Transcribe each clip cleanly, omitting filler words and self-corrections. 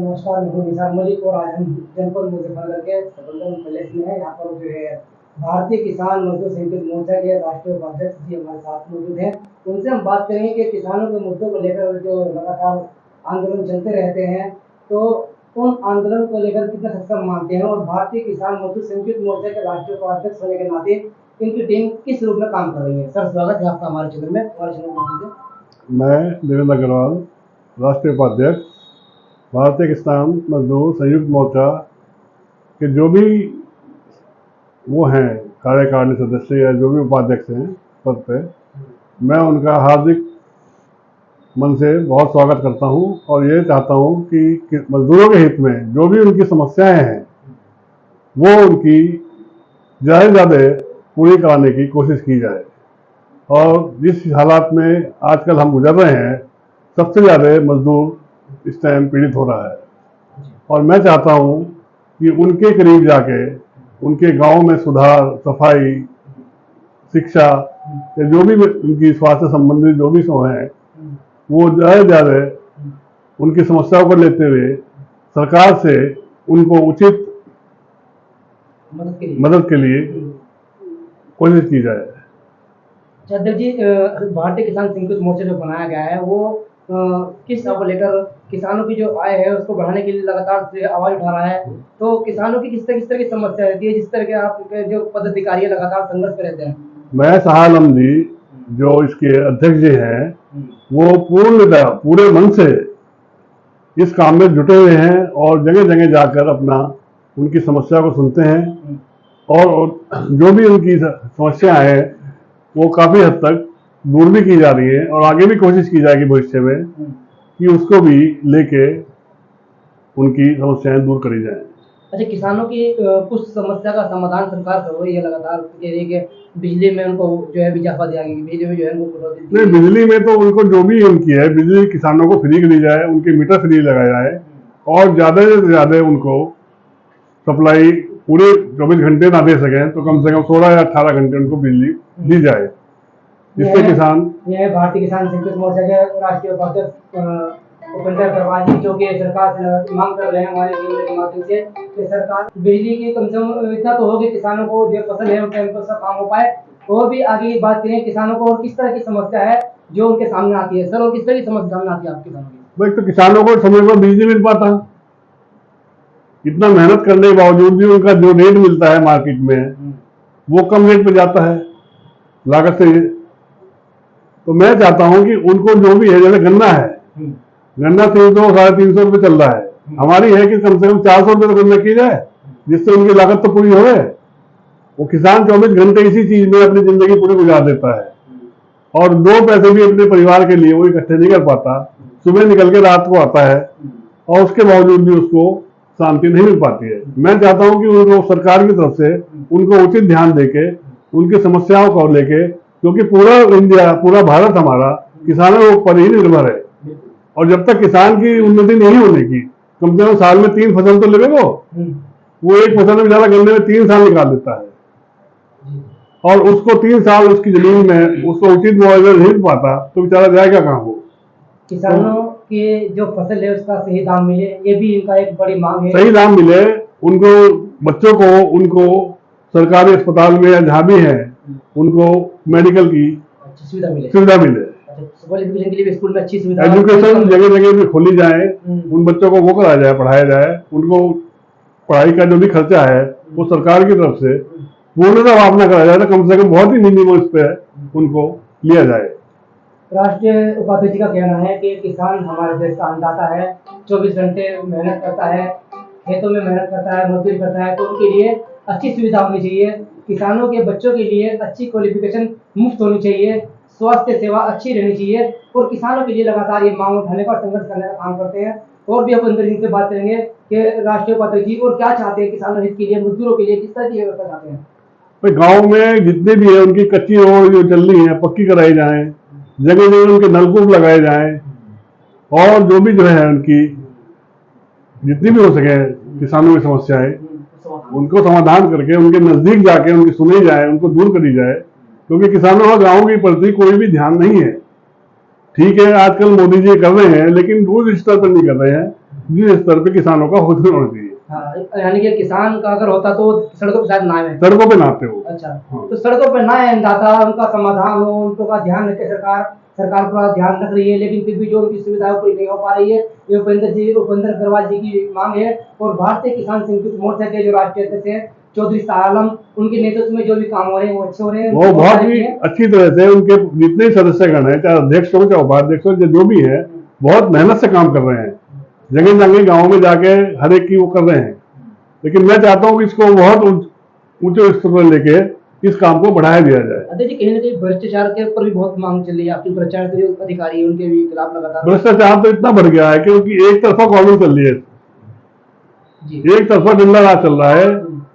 नमस्कार, मैं हूँ निसार मलिक और आज हम जनपद मुजफ्फरनगर के सबंदर पैलेस में हैं। यहाँ पर जो है भारतीय किसान मजदूर संयुक्त मोर्चा के राष्ट्रीय उपाध्यक्ष जी हमारे साथ मौजूद हैं। उनसे हम बात करेंगे कि किसानों के मुद्दों को लेकर जो लगातार आंदोलन चलते रहते हैं, तो उन आंदोलन को लेकर कितना सक्षम मानते हैं और भारतीय किसान मजदूर संयुक्त मोर्चा के राष्ट्रीय उपाध्यक्ष होने के नाते इनकी टीम किस रूप में काम कर रही है। सर, स्वागत है आपका हमारे चैनल में। मैं देवेंद्र अग्रवाल, राष्ट्रीय उपाध्यक्ष भारतीय किसान मजदूर संयुक्त मोर्चा के जो भी वो हैं कार्यकारिणी सदस्य या जो भी उपाध्यक्ष हैं पद पे, मैं उनका हार्दिक मन से बहुत स्वागत करता हूं और ये चाहता हूं कि मजदूरों के हित में जो भी उनकी समस्याएं हैं वो उनकी ज़्यादा से ज़्यादा पूरी कराने की कोशिश की जाए। और जिस हालात में आजकल हम गुजर रहे हैं, सबसे ज़्यादा मजदूर इस टाइम पीड़ित हो रहा है और मैं चाहता हूं कि उनके करीब जाके उनके गांव में सुधार, सफाई, शिक्षा या जो भी उनकी स्वास्थ्य संबंधित जो भी सो हैं वो ज़्यादा से ज़्यादा उनकी समस्याओं को लेते हुए सरकार से उनको उचित मदद के लिए कोशिश की जाए। अध्यक्ष जी, भारतीय किसान संयुक्त मोर्चा जो बनाया गया है वो किस को लेकर किसानों की जो आय है उसको बढ़ाने के लिए लगातार से आवाज उठा रहा है, तो किसानों की किस तरह की समस्या रहती है जिस तरह के आपके जो पदाधिकारी लगातार संघर्ष पे रहते हैं? मैं सहाल जी जो इसके अध्यक्ष जी हैं वो पूरे मन से इस काम में जुटे हुए हैं और जगह जगह जाकर अपना उनकी समस्या को सुनते हैं और जो भी उनकी समस्या है वो काफ़ी हद तक दूर भी की जा रही है और आगे भी कोशिश की जाएगी भविष्य में कि उसको भी लेके उनकी समस्याएं दूर करी जाए। अच्छा, किसानों की कुछ समस्या का समाधान सरकार कर रही है लगातार, कह रही है कि बिजली में उनको जो है इजाफा दिया गया, बिजली में जो है उनको नहीं, बिजली में तो उनको जो भी उनकी है बिजली किसानों को फ्री करी जाए, उनके मीटर फ्री लगाया जाए और ज़्यादा से ज़्यादा उनको सप्लाई पूरे 24 घंटे ना दे सकें तो कम से कम 16 या 18 घंटे उनको बिजली दी जाए, जिससे किसान। यह भारतीय किसान संयुक्त मोर्चा के राष्ट्रीय उपाध्यक्ष उपेंद्र अग्रवाल जी जो कि सरकार से मांग कर रहे हैं हमारे वीडियो के माध्यम से कि सरकार बिजली की कम से कम इतना तो हो कि किसानों को जो फसल है उन टाइम पर सब काम हो पाए। और भी आगे बात करें किसानों को और किस तरह की समस्या है जो उनके सामने आती है। सर, और किस तरह की समस्या सामने आती है आपके किसानों की? भाई, तो किसानों को समय पर बिजली मिल पाता, इतना मेहनत करने के बावजूद भी उनका जो रेट मिलता है मार्केट में वो कम रेट पे जाता है लागत से। तो मैं चाहता हूं कि उनको जो भी है, जैसे गन्ना है, गन्ना 300-350 रुपये चल रहा है, हमारी है कि कम से कम 400 रुपये तो गन्ना की जाए जिससे उनकी लागत तो पूरी हो। वो किसान 24 घंटे इसी चीज में अपनी जिंदगी पूरी गुजार देता है और 2 पैसे भी अपने परिवार के लिए वो इकट्ठे नहीं कर पाता, सुबह निकल के रात को आता है और उसके बावजूद भी उसको शांति नहीं मिल पाती है। मैं चाहता हूं कि उनको सरकार की तरफ से उनको उचित ध्यान देके उनकी समस्याओं को लेके, क्योंकि पूरा इंडिया, पूरा भारत हमारा किसानों के ऊपर ही निर्भर है और जब तक किसान की उन्नति नहीं होने की, कम से कम साल में 3 फसल तो ले वो एक फसल में बेचारा गन्ने में 3 साल निकाल देता है और उसको 3 साल उसकी जमीन में उसको उचित मुआवजा नहीं पाता तो बेचारा जाएगा कहाँ वो। किसानों के जो फसल है उसका सही दाम मिले, ये भी इनका एक बड़ी मांग है। सही दाम मिले उनको, बच्चों को उनको सरकारी अस्पताल में या जहाँ भी है उनको मेडिकल की सुविधा मिले। एजुकेशन के लिए भी स्कूल में अच्छी सुविधा, एजुकेशन जगह जगह भी खोली जाए, उन बच्चों को वो कराया जाए, पढ़ाया जाए, उनको पढ़ाई का जो भी खर्चा है वो सरकार की तरफ से पूर्णतः माफ न कराया जाए तो कम से कम बहुत ही मिनिमम इस पे उनको लिया जाए। राष्ट्रीय उपाध्यक्ष का कहना है कि किसान हमारे देश का अन्नदाता है, 24 घंटे मेहनत करता है, खेतों में मेहनत करता है, मजदूरी करता है, तो उनके लिए अच्छी सुविधा होनी चाहिए। किसानों के बच्चों के लिए अच्छी क्वालिफिकेशन मुफ्त होनी चाहिए, स्वास्थ्य सेवा अच्छी रहनी चाहिए और किसानों के लिए लगातार ये मांग उठाने का, संघर्ष करने का काम करते हैं। और भी हम अंदर इनसे बात करेंगे कि राष्ट्रीय उपाध्यक्ष जी और क्या चाहते हैं किसानों हित के लिए, मजदूरों के लिए किस तरह की व्यवस्था चाहते हैं? भाई, गाँव में जितने भी है उनकी कच्ची रोड जो चल रही है पक्की कराई जाए, जगह जगह उनके नलकूप लगाए जाएं और जो भी जो है उनकी जितनी भी हो सके किसानों की समस्याएं उनको समाधान करके उनके नजदीक जाके उनकी सुनी जाए, उनको दूर करी जाए, क्योंकि किसानों का गाँव के प्रति कोई भी ध्यान नहीं है। ठीक है, आजकल मोदी जी कर रहे हैं लेकिन दूर स्तर पर नहीं कर रहे हैं। जिस स्तर पे किसानों का होना चाहिए। हाँ, यानी कि किसान का अगर होता तो सड़कों पे शायद ना आए। सड़कों पे नहाते हो। अच्छा, हाँ। तो सड़कों पे ना आए अन्नदाता, उनका समाधान हो, उनको का ध्यान रखे सरकार पूरा ध्यान रख रही है, लेकिन फिर भी जो उनकी सुविधाएं पूरी नहीं हो पा रही है। ये उपेंद्र अग्रवाल जी की मांग है। और भारतीय किसान संयुक्त मोर्चा के जो राष्ट्रीय अध्यक्ष है चौधरी शाह आलम, उनके नेतृत्व में जो भी काम हो रहे हैं वो अच्छे हो रहे हैं। वो बहुत ही अच्छी तरह से उनके जितने सदस्यगण है, चाहे अध्यक्ष हो चाहे उपाध्यक्ष हो, जो भी है, बहुत मेहनत से काम कर रहे हैं। जगह जगह गाँव में जाके हर एक की वो कर रहे हैं। लेकिन मैं चाहता हूँ कि इसको बहुत ऊंचे स्तर पर लेके इस काम को बढ़ाया दिया जाए। अध्यक्ष जी, कहीं ना कहीं भ्रष्टाचार के ऊपर भी बहुत मांग चल रही है आपकी। भ्रष्टाचार के जो अधिकारी हैं उनके भी खिलाफ लगातार भ्रष्टाचार तो इतना बढ़ गया है क्योंकि एक तरफा गवर्नमेंट चल रही है जी। एक तरफा डंडा राज चल रहा है।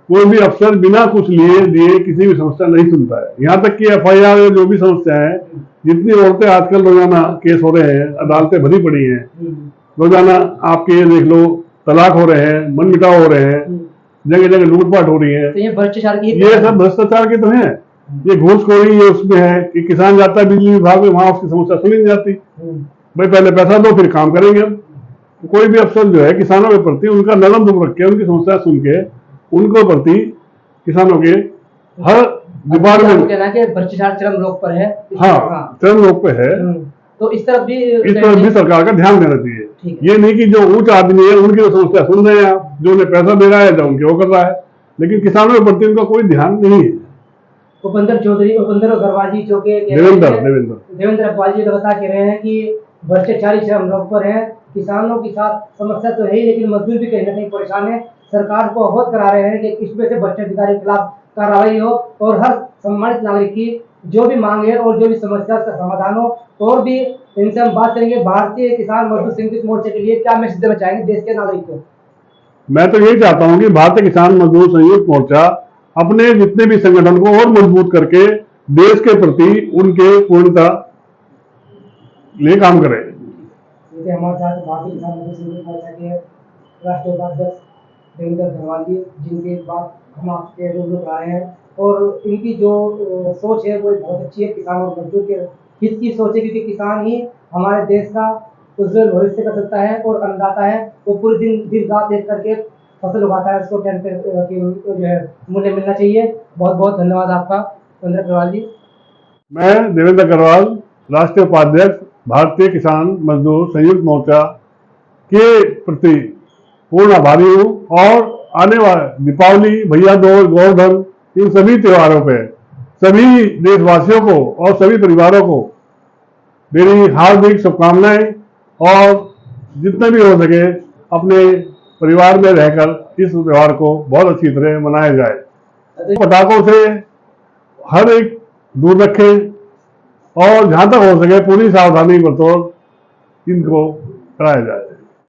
कोई भी अफसर बिना कुछ लिए दिए किसी भी समस्या नहीं सुनता है। यहाँ तक कि FIR जो भी समस्या है, जितनी औरतें आजकल रोजाना केस हो रहे हैं, अदालतें भरी पड़ी हैं, रोजाना आपके देख लो तलाक हो रहे हैं, मन मिटाव हो रहे हैं, जगह जगह लूटपाट हो रही है। तो ये भ्रष्टाचार की ये सब भ्रष्टाचार के तो है। ये घूसखोरी ये उसमें है कि किसान जाता है बिजली विभाग में, वहां उसकी समस्या सुनी नहीं जाती। भाई पहले पैसा दो फिर काम करेंगे हम। तो कोई भी अफसर जो है किसानों के प्रति उनका नरम रुख रख के, उनकी समस्या सुन के, उनको प्रति किसानों के हर डिपार्टमेंट कहना है कि भ्रष्टाचार चरम रोग पर है। हाँ, चरम रोग पे है। तो इस तरफ भी सरकार का ध्यान देना चाहिए। ये नहीं कि जो उच्च आदमी है उनकी समस्या सुन रहे हैं आप, जो उन्हें पैसा दे रहा है जो उनके वो कर रहा है, लेकिन किसानों के प्रति उनका कोई ध्यान नहीं है। उपेंद्र अग्रवाल जी जो के देवेंद्र अग्रवाल जी लगातार कह रहे हैं कि भ्रष्टाचारी चरम रोग पर है। किसानों के साथ समस्या तो है ही, लेकिन मजदूर भी कहीं ना कहीं परेशान है। सरकार को अवगत करा रहे हैं कि इसमें से भ्रष्टाधिकारी के खिलाफ कार्रवाई हो और हर सम्मानित नागरिक की जो भी मांग है और जो भी समस्या का समाधान हो। और भी इनसे हम बात करेंगे। भारतीय किसान मजदूर संयुक्त मोर्चे के लिए क्या मैसेज देना चाहेंगे देश के नागरिक को? मैं तो यही चाहता हूँ कि भारतीय किसान मजदूर संयुक्त मोर्चा अपने जितने भी संगठन को और मजबूत करके देश के प्रति उनके पूर्णता लिए काम करे। हमारे साथ भारतीय किसान मजदूर संयुक्त मोर्चा के राष्ट्रीय उपाध्यक्ष देवेंद्र अग्रवाल जी, जिनके बात हम आपके रूबरू करा रहे हैं। और इनकी जो सोच है वो बहुत अच्छी है। किसान और मजदूर के हित की सोच है, क्योंकि किसान ही हमारे देश का उज्जवल भविष्य कर सकता है। और अन्नदाता है वो पूरे दिन रात एक करके फसल उगाता है, उसको टाइम पे जो है मूल्य मिलना चाहिए। बहुत बहुत धन्यवाद आपका देवेंद्र अग्रवाल जी। मैं देवेंद्र अग्रवाल, राष्ट्रीय उपाध्यक्ष भारतीय किसान मजदूर संयुक्त मोर्चा के प्रति पूर्ण आभारी हूँ। और आने वाले दीपावली, भैया दूज, गोवर्धन, इन सभी त्योहारों पे सभी देशवासियों को और सभी परिवारों को मेरी हार्दिक शुभकामनाएं। और जितना भी हो सके अपने परिवार में रहकर इस त्योहार को बहुत अच्छी तरह मनाया जाए। पटाखों से हर एक दूर रखें और जहां तक हो सके पूरी सावधानी बरतौर इनको कराया जाए।